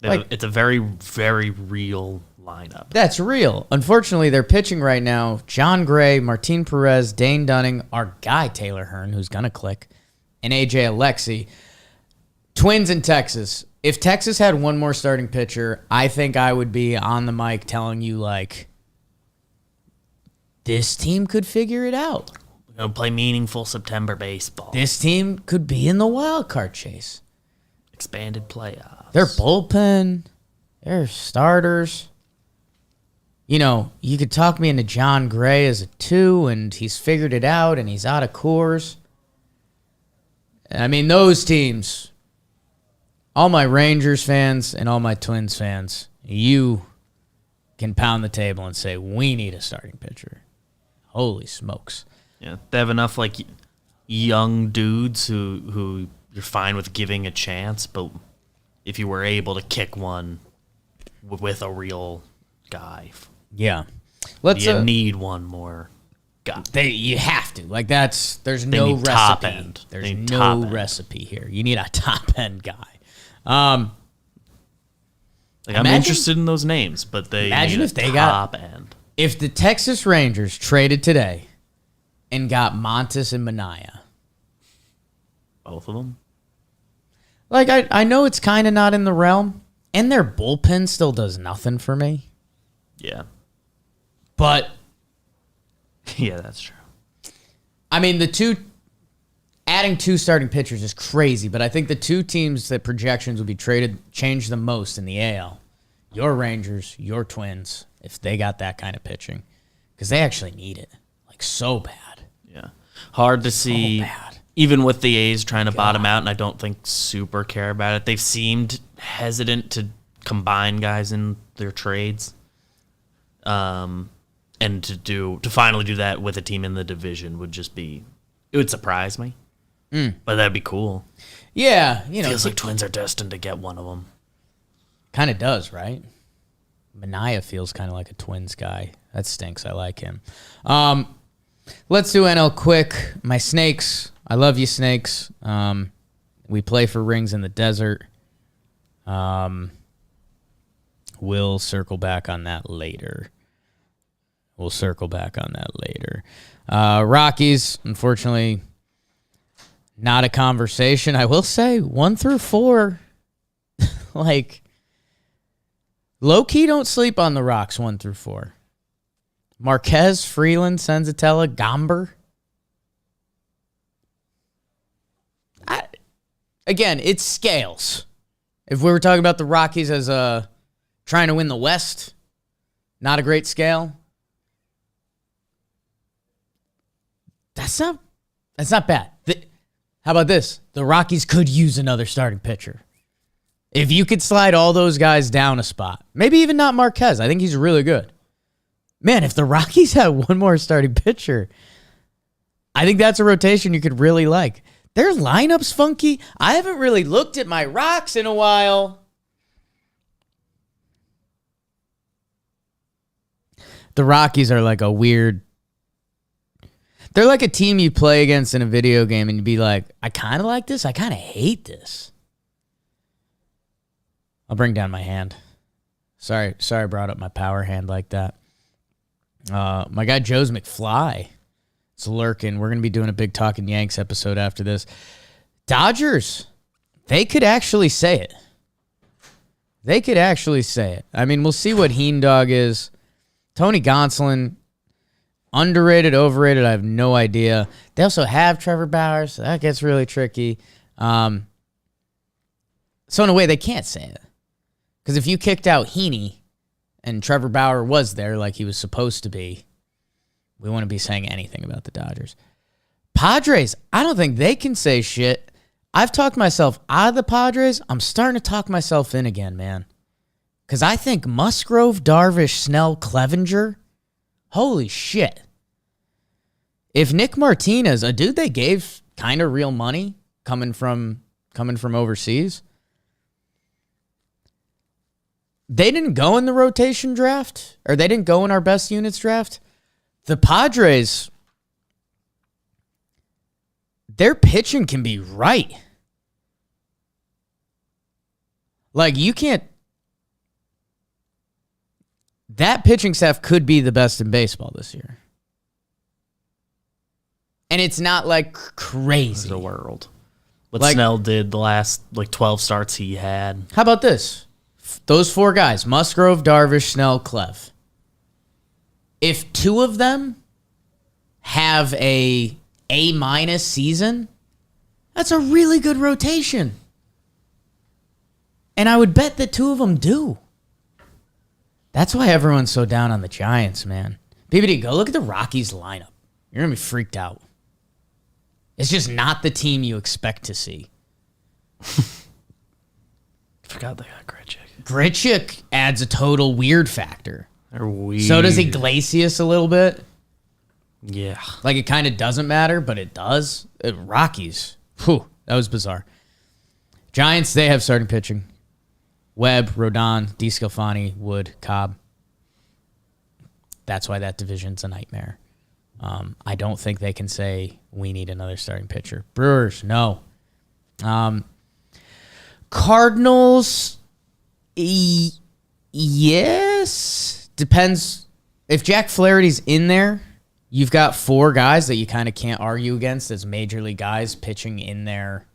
C: It's a very, very real lineup.
B: That's real. Unfortunately, they're pitching right now. John Gray, Martin Perez, Dane Dunning, our guy Taylor Hearn, who's going to click, and AJ Alexi. Twins in Texas. If Texas had one more starting pitcher, I think I would be on the mic telling you, like, this team could figure it out.
C: We're going to play meaningful September baseball.
B: This team could be in the wild card chase.
C: Expanded playoffs.
B: Their bullpen, their starters. You know, you could talk me into John Gray as a 2, and he's figured it out, and he's out of Coors. I mean, those teams, all my Rangers fans and all my Twins fans, you can pound the table and say, we need a starting pitcher. Holy smokes.
C: Yeah, they have enough, like, young dudes who you're fine with giving a chance, but if you were able to kick one with a real guy...
B: Yeah.
C: You need one more guy.
B: You have to. Like, there's no recipe.
C: Top end.
B: There's no recipe here. You need a top end guy.
C: I'm interested in those names, but they
B: imagine
C: need
B: if they
C: top end.
B: If the Texas Rangers traded today and got Montes and Manaea.
C: Both of them?
B: Like, I know it's kind of not in the realm, and their bullpen still does nothing for me.
C: Yeah.
B: But
C: yeah, that's true.
B: I mean, adding 2 starting pitchers is crazy, but I think the 2 teams that projections will be changed the most in the AL, your Rangers, your Twins, if they got that kind of pitching, because they actually need it, like, so bad.
C: Yeah. Hard to see,
B: bad.
C: Even with the A's trying to bottom out, and I don't think super care about it. They've seemed hesitant to combine guys in their trades. And to finally do that with a team in the division it would surprise me. But that'd be cool.
B: Yeah, you know,
C: feels like Twins are destined to get one of them.
B: Kind of does, right? Manaea feels kind of like a Twins guy. That stinks. I like him. Let's do NL quick. My Snakes. I love you, Snakes. We play for rings in the desert. We'll circle back on that later. Rockies, unfortunately, not a conversation. I will say 1 through 4, like, low-key don't sleep on the Rocks 1 through 4. Marquez, Freeland, Senzatella, Gomber. Again, it scales. If we were talking about the Rockies as trying to win the West, not a great scale. That's not bad. How about this? The Rockies could use another starting pitcher. If you could slide all those guys down a spot, maybe even not Marquez. I think he's really good. Man, if the Rockies had one more starting pitcher, I think that's a rotation you could really like. Their lineup's funky. I haven't really looked at my Rocks in a while. The Rockies are like a weird... They're like a team you play against in a video game and you'd be like, I kind of like this. I kind of hate this. I'll bring down my hand. Sorry I brought up my power hand like that. My guy Joe's McFly is lurking. We're going to be doing a big Talking Yanks episode after this. Dodgers, they could actually say it. I mean, we'll see what Heen Dog is. Tony Gonsolin, underrated, overrated, I have no idea. They also have Trevor Bauer, so that gets really tricky. So in a way, they can't say it. Because if you kicked out Heaney and Trevor Bauer was there like he was supposed to be, we wouldn't be saying anything about the Dodgers. Padres, I don't think they can say shit. I've talked myself out of the Padres. I'm starting to talk myself in again, man. Because I think Musgrove, Darvish, Snell, Clevenger, holy shit. If Nick Martinez, a dude they gave kind of real money coming from overseas, they didn't go in the rotation draft, or they didn't go in our best units draft. The Padres, their pitching can be right. Like, you can't... That pitching staff could be the best in baseball this year. And it's not, like, crazy.
C: The world. What Snell did the last, 12 starts he had.
B: How about this? Those 4 guys, Musgrove, Darvish, Snell, Clev. If 2 of them have a A- season, that's a really good rotation. And I would bet that 2 of them do. That's why everyone's so down on the Giants, man. BBD, go look at the Rockies lineup. You're going to be freaked out. It's just not the team you expect to see.
C: Forgot they got Grichuk.
B: Grichuk adds a total weird factor.
C: They're weird.
B: So does Iglesias a little bit.
C: Yeah.
B: Like, it kind of doesn't matter, but it does. Rockies. Whew, that was bizarre. Giants, they have starting pitching. Webb, Rodon, DeSclafani, Wood, Cobb. That's why that division's a nightmare. I don't think they can say we need another starting pitcher. Brewers, no. Cardinals, yes. Depends. If Jack Flaherty's in there, you've got 4 guys that you kind of can't argue against as major league guys pitching in there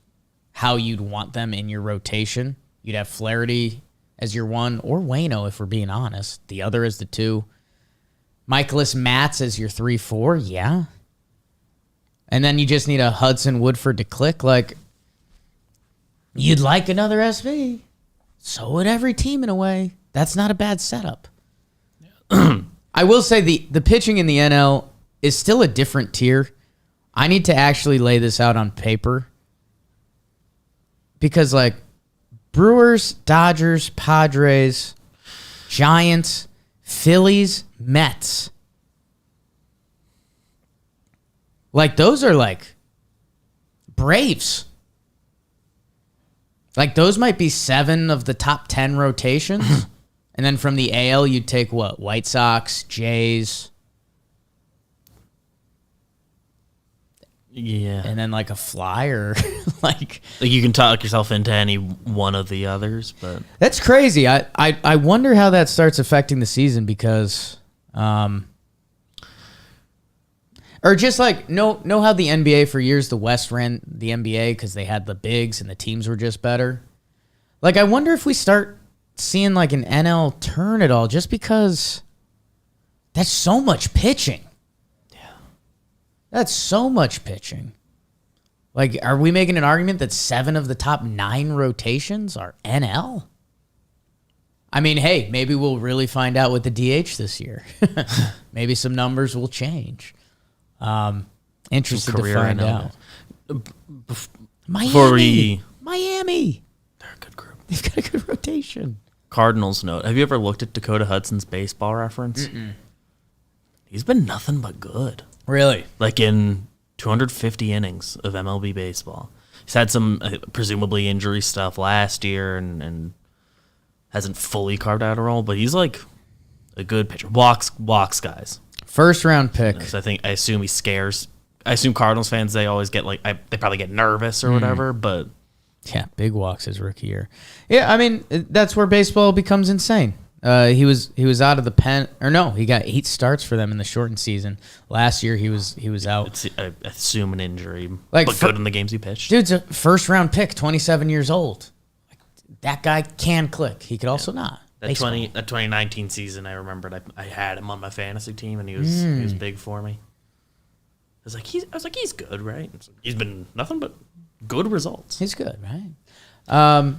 B: how you'd want them in your rotation. You'd have Flaherty as your 1, or Waino, if we're being honest. The other is the 2. Michaelis Matz as your 3-4, yeah. And then you just need a Hudson Woodford to click. Like, you'd like another SV. So would every team in a way. That's not a bad setup. I will say the pitching in the NL is still a different tier. I need to actually lay this out on paper. Because, like, Brewers, Dodgers, Padres, Giants, Phillies, Mets. Like, those are, like, Braves. Like, those might be 7 of the top 10 rotations. And then from the AL, you'd take what? White Sox, Jays.
C: Yeah.
B: And then, like, a flyer. like
C: you can talk yourself into any one of the others, but...
B: That's crazy. I wonder how that starts affecting the season because... Or just like, know how the NBA for years, the West ran the NBA because they had the bigs and the teams were just better? Like, I wonder if we start seeing like an NL turn at all, just because that's so much pitching.
C: Yeah.
B: That's so much pitching. Like, are we making an argument that 7 of the top 9 rotations are NL? I mean, hey, maybe we'll really find out with the DH this year. Maybe some numbers will change. Interested to find out. Miami.
C: They're a good group.
B: They've got a good rotation.
C: Cardinals note. Have you ever looked at Dakota Hudson's baseball reference? Mm-mm. He's been nothing but good.
B: Really?
C: Like in 250 innings of MLB baseball. He's had some presumably injury stuff last year and hasn't fully carved out a role, but he's like a good pitcher. Walks guys.
B: First round pick.
C: So I assume he scares. I assume Cardinals fans, they always get they probably get nervous or whatever, but
B: yeah, big walks his rookie year. Yeah, I mean, that's where baseball becomes insane. He was out of the pen, or no, he got 8 starts for them in the shortened season. Last year he was out.
C: I assume an injury,
B: like,
C: but good in the games he pitched.
B: Dude's a first round pick, 27 years old. That guy can click. He could also not.
C: That 2019 season, I remembered I had him on my fantasy team, and he was big for me. I was like, he's good, right? He's been nothing but good results.
B: He's good, right?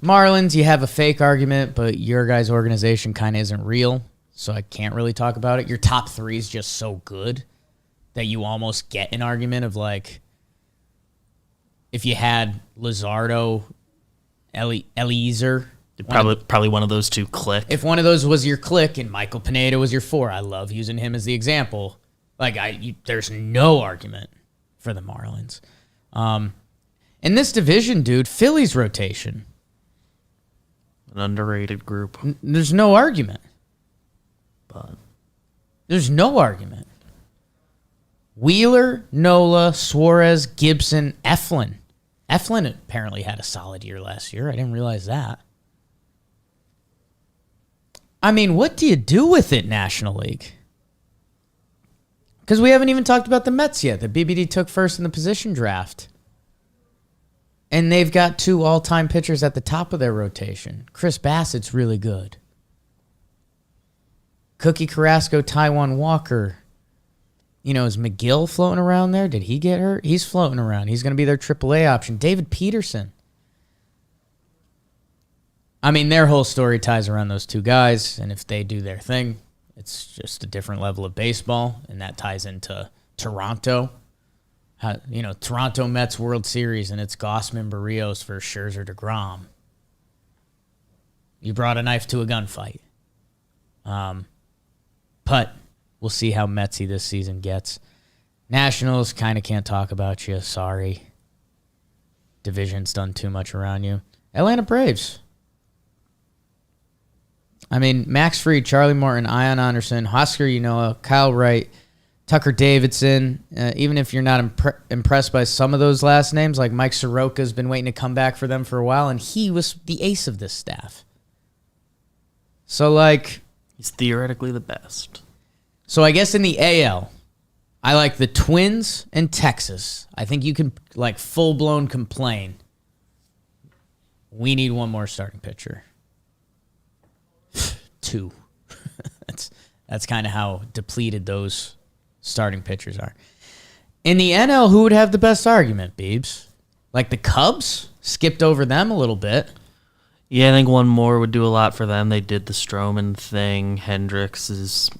B: Marlins, you have a fake argument, but your guys' organization kind of isn't real, so I can't really talk about it. Your top 3 is just so good that you almost get an argument of like, if you had Luzardo, Eliezer.
C: Probably one of those 2 click.
B: If one of those was your click and Michael Pineda was your 4, I love using him as the example. Like, there's no argument for the Marlins. In this division, dude, Phillies rotation.
C: An underrated group.
B: There's no argument.
C: But
B: there's no argument. Wheeler, Nola, Suarez, Gibson, Eflin. Eflin apparently had a solid year last year. I didn't realize that. I mean, what do you do with it, National League? Because we haven't even talked about the Mets yet. The BBD took first in the position draft. And they've got 2 all-time pitchers at the top of their rotation. Chris Bassett's really good. Cookie Carrasco, Taijuan Walker. You know, is McGill floating around there? Did he get hurt? He's floating around. He's going to be their AAA option. David Peterson. I mean, their whole story ties around those 2 guys, and if they do their thing, it's just a different level of baseball, and that ties into Toronto. Toronto Mets World Series, and it's Gausman, Barrios for Scherzer, DeGrom. You brought a knife to a gunfight. But we'll see how Metsy this season gets. Nationals kind of can't talk about you. Sorry. Division's done too much around you. Atlanta Braves. I mean, Max Fried, Charlie Morton, Ian Anderson, Husker Ynoa, Kyle Wright, Tucker Davidson. Even if you're not impressed by some of those last names, like Mike Soroka's been waiting to come back for them for a while, and he was the ace of this staff. So, like...
C: he's theoretically the best.
B: So, I guess in the AL, I like the Twins and Texas. I think you can, like, full-blown complain. We need one more starting pitcher. 2. That's kind of how depleted those starting pitchers are. In the NL, who would have the best argument, Beebs? Like the Cubs? Skipped over them a little bit.
C: Yeah, I think one more would do a lot for them. They did the Stroman thing. Hendricks is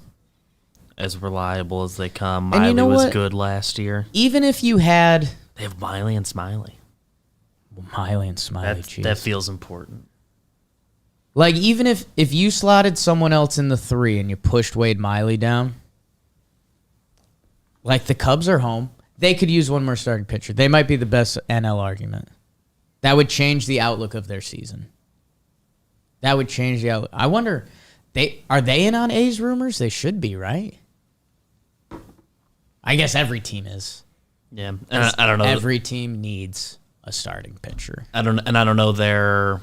C: as reliable as they come. Miley was good last year.
B: Even if you had...
C: they have Miley and Smiley.
B: Miley and Smiley,
C: that feels important.
B: Like, even if you slotted someone else in the 3 and you pushed Wade Miley down, like the Cubs are home, they could use one more starting pitcher. They might be the best NL argument. That would change the outlook of their season. That would change the outlook. I wonder, are they in on A's rumors? They should be, right? I guess every team is.
C: Yeah, and I don't know.
B: Every team needs a starting pitcher.
C: I don't know their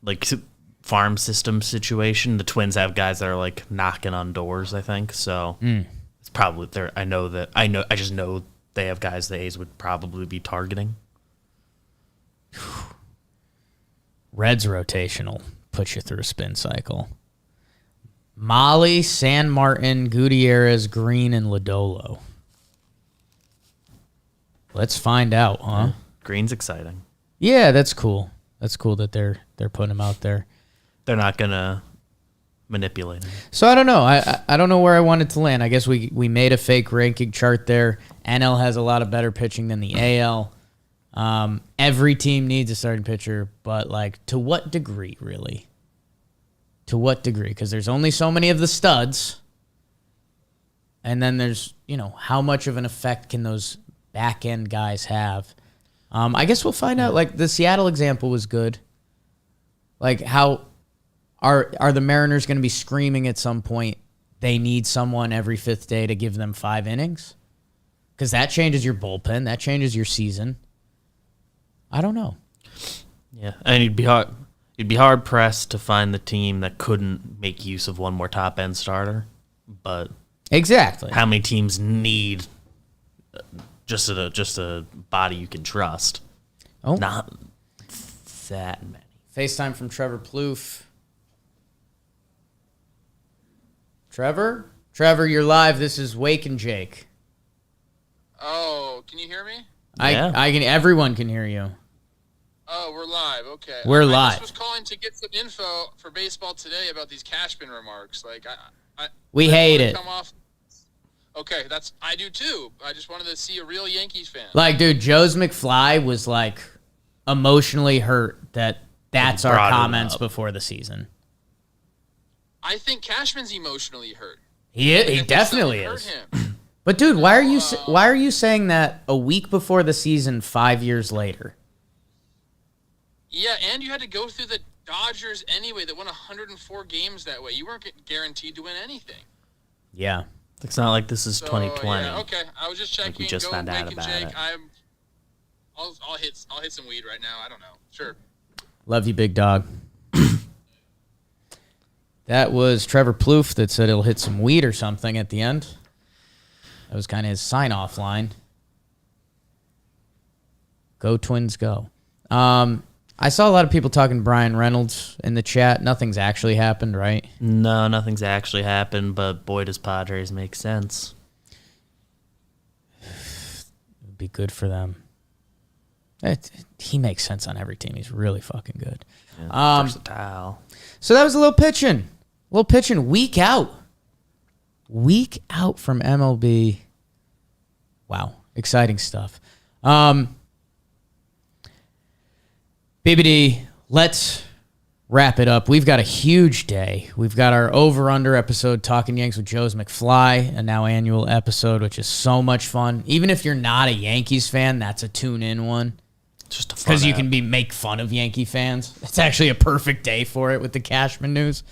C: like farm system situation. The Twins have guys that are like knocking on doors, I think. So It's probably there. I just know they have guys the A's would probably be targeting.
B: Reds rotational puts you through a spin cycle. Molly, San Martin, Gutierrez, Green, and Lodolo. Let's find out, huh?
C: Yeah. Green's exciting.
B: Yeah, that's cool. That's cool that they're putting him out there.
C: They're not gonna manipulate him.
B: So I don't know. I don't know where I wanted to land. I guess we made a fake ranking chart there. NL has a lot of better pitching than the AL. Every team needs a starting pitcher, but like to what degree, really? To what degree? Because there's only so many of the studs, and then there's how much of an effect can those back end guys have? I guess we'll find out. Like the Seattle example was good. Like how are the Mariners going to be screaming at some point? They need someone every fifth day to give them 5 innings, because that changes your bullpen. That changes your season. I don't know.
C: Yeah, and you'd be hard pressed to find the team that couldn't make use of one more top end starter. But
B: Exactly.
C: how many teams need just a body you can trust?
B: Oh.
C: Not that many.
B: FaceTime from Trevor Plouffe. Trevor, you're live. This is Wake and Jake.
A: Oh, can you hear me?
C: Yeah.
B: I can. Everyone can hear you.
A: Oh, we're live. Okay.
B: We're
A: I
B: live.
A: just was calling to get some info for baseball today about these Cashman remarks. Like,
B: We
A: I
B: hate
A: wanna
B: it.
A: come off. Okay, I do too. I just wanted to see a real Yankees fan.
B: Like, dude, Joe's McFly was like emotionally hurt that's our
C: brought it
B: comments
C: up.
B: before the season.
A: I think Cashman's emotionally hurt.
B: He definitely
A: Hurt
B: is.
A: him.
B: But dude, why are you saying that a week before the season, 5 years later?
A: Yeah, and you had to go through the Dodgers anyway that won 104 games that way. You weren't guaranteed to win anything.
B: Yeah.
C: It's not like this is
A: So,
C: 2020.
A: Yeah, okay, I was just checking.
C: we just
A: Go
C: found out
A: Wake and
C: about
A: Jake.
C: it.
A: I'll hit some weed right now. I don't know. Sure.
B: Love you, big dog. That was Trevor Plouffe that said he'll hit some weed or something at the end. That was kind of his sign-off line. Go Twins, go. I saw a lot of people talking Brian Reynolds in the chat. Nothing's actually happened, right?
C: No, nothing's actually happened, but boy, does Padres make sense.
B: It would be good for them. He makes sense on every team. He's really fucking good.
C: Yeah, versatile.
B: So that was a little pitching. Week out. Week out from MLB. Wow. Exciting stuff. BBD, let's wrap it up. We've got a huge day. We've got our over-under episode, Talking Yanks with Joe's McFly, a now annual episode, which is so much fun. Even if you're not a Yankees fan, that's a tune-in one.
C: Just a fun
B: Because you
C: app.
B: can make fun of Yankee fans. It's actually a perfect day for it with the Cashman news.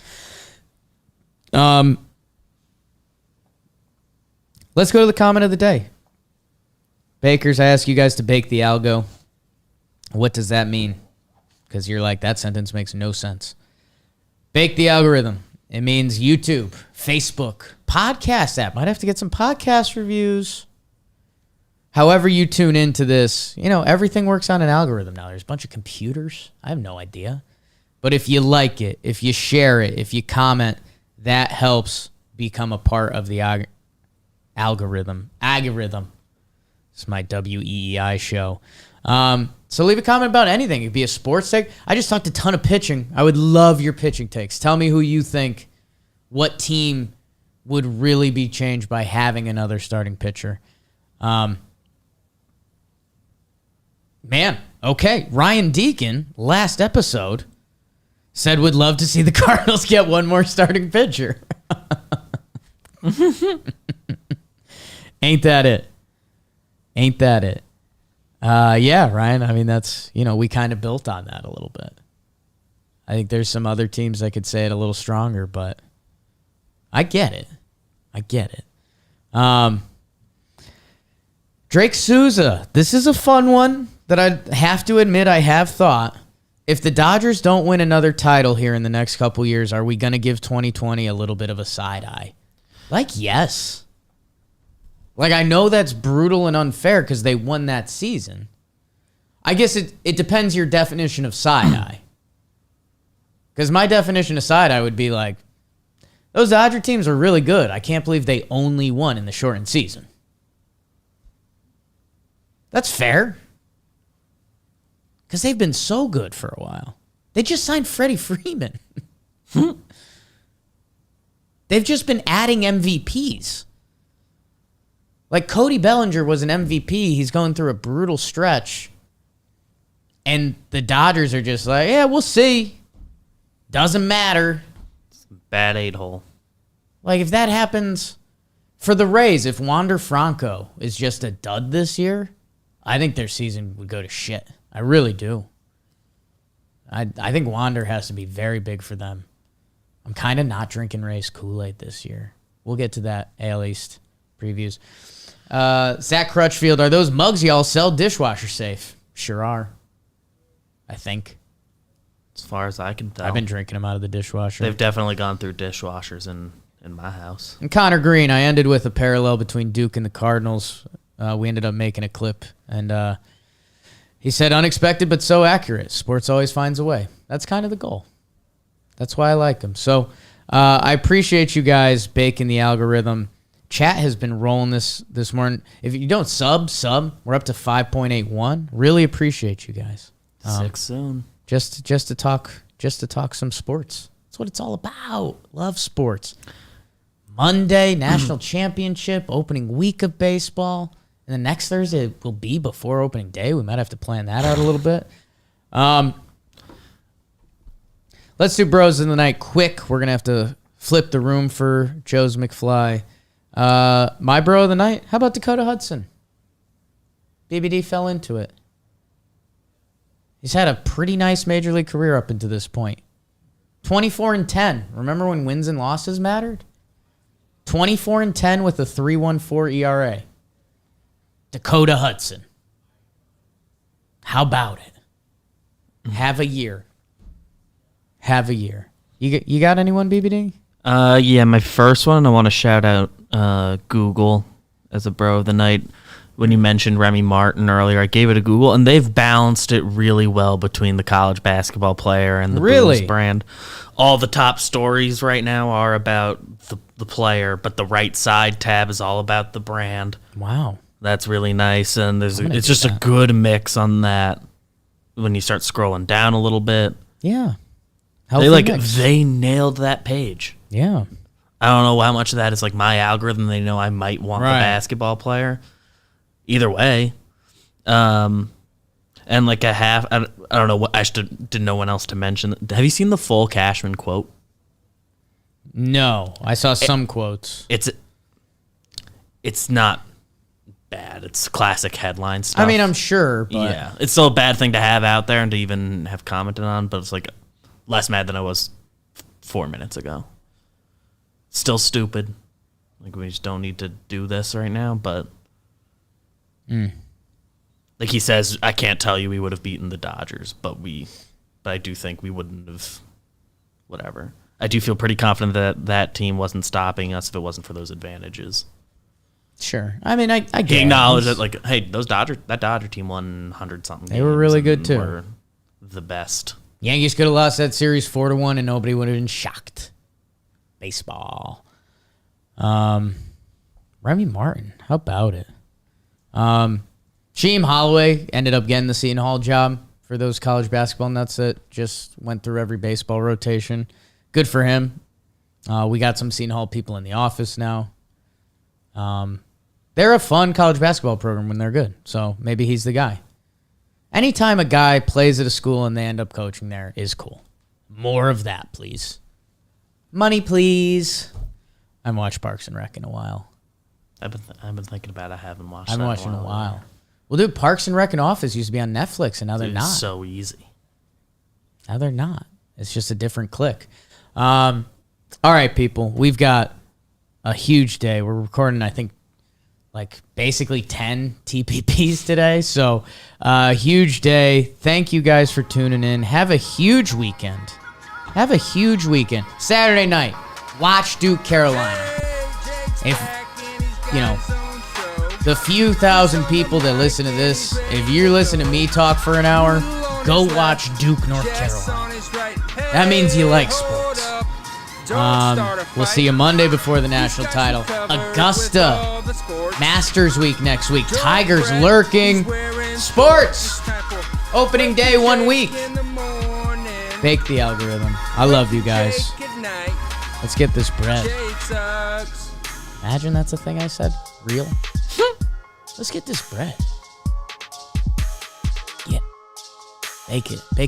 B: Let's go to the comment of the day. Bakers, I ask you guys to bake the algo. What does that mean? Because you're like, that sentence makes no sense. Bake the algorithm. It means YouTube, Facebook, podcast app. Might have to get some podcast reviews. However you tune into this, everything works on an algorithm now. There's a bunch of computers. I have no idea. But if you like it, if you share it, if you comment, that helps become a part of the algorithm. It's my WEEI show. So leave a comment about anything. It could be a sports take. I just talked a ton of pitching. I would love your pitching takes. Tell me who you think, what team would really be changed by having another starting pitcher. Man, okay. Ryan Deacon, last episode, said would love to see the Cardinals get one more starting pitcher. Ain't that it? Yeah, Ryan. I mean, that's, we kind of built on that a little bit. I think there's some other teams that could say it a little stronger, but I get it. Drake Souza. This is a fun one that I have to admit I have thought. If the Dodgers don't win another title here in the next couple years, are we going to give 2020 a little bit of a side eye? Like, yes. Like, I know that's brutal and unfair because they won that season. I guess it depends your definition of side-eye. Because my definition of side-eye would be like, those Dodger teams are really good. I can't believe they only won in the shortened season. That's fair. Because they've been so good for a while. They just signed Freddie Freeman. They've just been adding MVPs. Like, Cody Bellinger was an MVP. He's going through a brutal stretch. And the Dodgers are just like, yeah, we'll see. Doesn't matter.
C: Bad 8-hole.
B: Like, if that happens for the Rays, if Wander Franco is just a dud this year, I think their season would go to shit. I really do. I think Wander has to be very big for them. I'm kind of not drinking Rays Kool-Aid this year. We'll get to that AL East previews. Zach Crutchfield, are those mugs y'all sell dishwasher safe? Sure are. I think.
C: As far as I can tell.
B: I've been drinking them out of the dishwasher.
C: They've definitely gone through dishwashers in my house.
B: And Connor Green, I ended with a parallel between Duke and the Cardinals. We ended up making a clip, and he said, unexpected but so accurate. Sports always finds a way. That's kind of the goal. That's why I like him. So I appreciate you guys baking the algorithm. Chat has been rolling this morning. If you don't sub. We're up to 5.81. Really appreciate you guys.
C: 6 soon.
B: Just to talk some sports. That's what it's all about. Love sports. Monday, national championship, opening week of baseball. And the next Thursday will be before opening day. We might have to plan that out a little bit. Let's do Bros in the Night quick. We're going to have to flip the room for Joe's McFly. My Bro of the Night, how about Dakota Hudson? BBD fell into it. He's had a pretty nice major league career up until this point. 24-10. Remember when wins and losses mattered? 24-10 with a 3.14 ERA. Dakota Hudson. How about it? Have a year. Have a year. You got anyone, BBD?
C: Yeah, my first one, I want to shout out Google as a Bro of the Night. When you mentioned Remy Martin earlier, I gave it a Google, and they've balanced it really well between the college basketball player and the Booze brand. All the top stories right now are about the player, but the right side tab is all about the brand.
B: Wow.
C: That's really nice, and it's just a good mix on that when you start scrolling down a little bit.
B: Yeah.
C: They nailed that page.
B: Yeah.
C: I don't know how much of that is like my algorithm. They know I might want the basketball player. Either way. And like a half, I don't know, I didn't know one else to mention. Have you seen the full Cashman quote?
B: No, I saw some quotes.
C: It's not bad. It's classic headline stuff.
B: I mean, I'm sure, but
C: yeah, it's still a bad thing to have out there and to even have commented on, but it's like less mad than I was 4 minutes ago. Still stupid. Like, we just don't need to do this right now, but like he says, I can't tell you we would have beaten the Dodgers, but I do think we wouldn't have. Whatever. I do feel pretty confident that that team wasn't stopping us if it wasn't for those advantages.
B: Sure. I mean, I get
C: he acknowledged that, like, hey, that Dodger team won 100-something.
B: They were really good too.
C: Were the best.
B: Yankees could have lost that series 4-1, and nobody would have been shocked. Baseball. Remy Martin, how about it? Shaheem Holloway ended up getting the Seton Hall job for those college basketball nuts that just went through every baseball rotation. Good for him. We got some Seton Hall people in the office now. They're a fun college basketball program when they're good, so maybe he's the guy. Anytime a guy plays at a school and they end up coaching there is cool. More of that, please. Money, please. I haven't watched Parks and Rec in a while.
C: I've been thinking about it. I haven't watched.
B: I haven't watched in a while. Well, dude, Parks and Rec and Office used to be on Netflix, and now they're not.
C: It's so easy.
B: Now they're not. It's just a different click. All right, people. We've got a huge day. We're recording, I think, like basically 10 TPPs today. So, huge day. Thank you guys for tuning in. Have a huge weekend. Have a huge weekend. Saturday night, watch Duke Carolina. If, you know, the few thousand people that listen to this, if you listen to me talk for an hour, go watch Duke, North Carolina. That means you like sports. We'll see you Monday before the national title. Augusta, Masters Week next week. Tigers lurking. Sports. Opening day 1 week. Bake the algorithm. I love you guys. Let's get this bread. Imagine that's a thing I said. Real? Let's get this bread. Yeah. Bake it. Bake